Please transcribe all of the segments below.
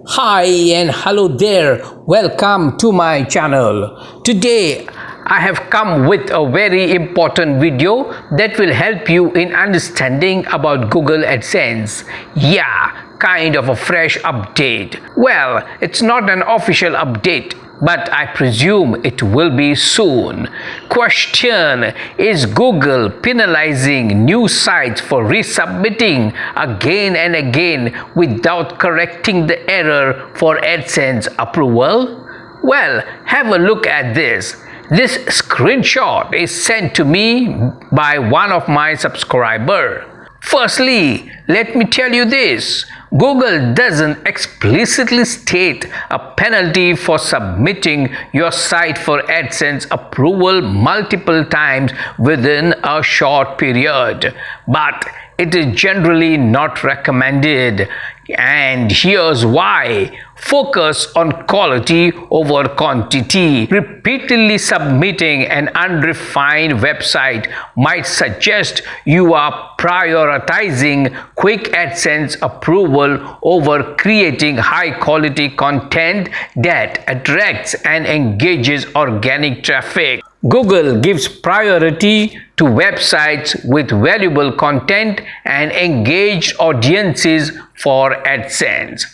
Hi and hello there, welcome to my channel. Today I have come with a very important video that will help you in understanding about Google AdSense. Yeah, kind of a fresh update. Well, it's not an official update, but I presume it will be soon. Question: is Google penalizing new sites for resubmitting again and again without correcting the error for AdSense approval? Well, have a look at this. This screenshot is sent to me by one of my subscribers. Firstly, let me tell you this. Google doesn't explicitly state a penalty for submitting your site for AdSense approval multiple times within a short period, but it is generally not recommended. And here's why. Focus on quality over quantity. Repeatedly submitting an unrefined website might suggest you are prioritizing quick AdSense approval over creating high-quality content that attracts and engages organic traffic. Google gives priority to websites with valuable content and engaged audiences for AdSense.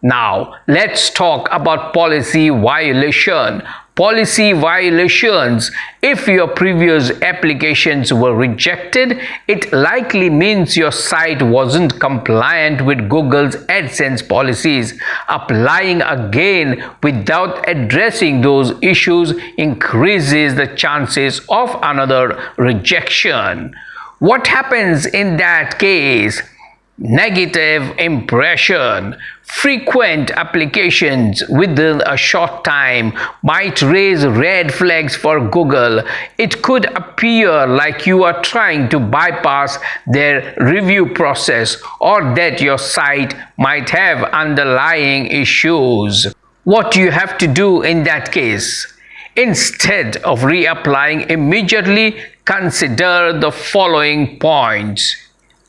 Now, let's talk about policy violation. Policy violations. If your previous applications were rejected, it likely means your site wasn't compliant with Google's AdSense policies. Applying again without addressing those issues increases the chances of another rejection. What happens in that case? Negative impression. Frequent applications within a short time might raise red flags for Google. It could appear like you are trying to bypass their review process or that your site might have underlying issues. What you have to do in that case? Instead of reapplying immediately, consider the following points.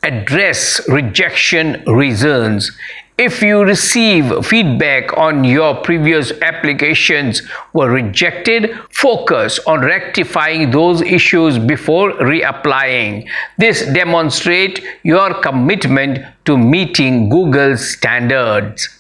Address rejection reasons. If you receive feedback on your previous applications were rejected, focus on rectifying those issues before reapplying. This demonstrates your commitment to meeting Google's standards.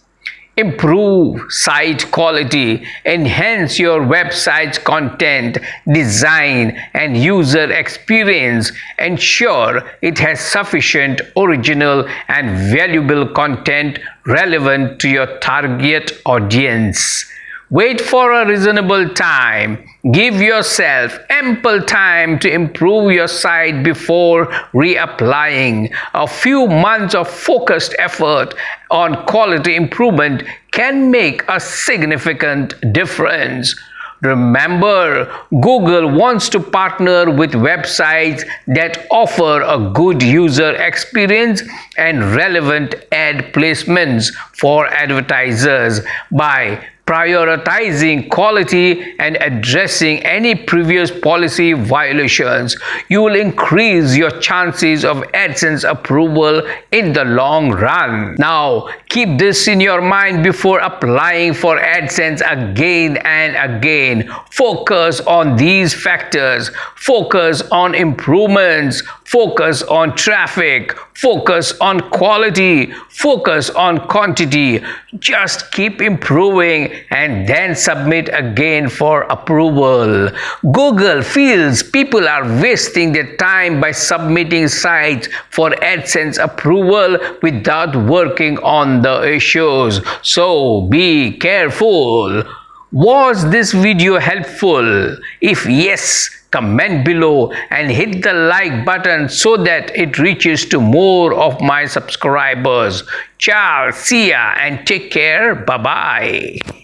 Improve site quality. Enhance your website's content, design, and user experience. Ensure it has sufficient original and valuable content relevant to your target audience. Wait for a reasonable time. Give yourself ample time to improve your site before reapplying. A few months of focused effort on quality improvement can make a significant difference. Remember, Google wants to partner with websites that offer a good user experience and relevant ad placements for advertisers. By prioritizing quality and addressing any previous policy violations, you will increase your chances of AdSense approval in the long run. Now, keep this in your mind before applying for AdSense again and again. Focus on these factors. Focus on improvements. Focus on traffic. Focus on quality. Focus on quantity. Just keep improving and then submit again for approval. Google feels people are wasting their time by submitting sites for AdSense approval without working on the issues. So be careful. Was this video helpful? If yes, comment below and hit the like button so that it reaches to more of my subscribers. Ciao, see ya and take care. Bye-bye.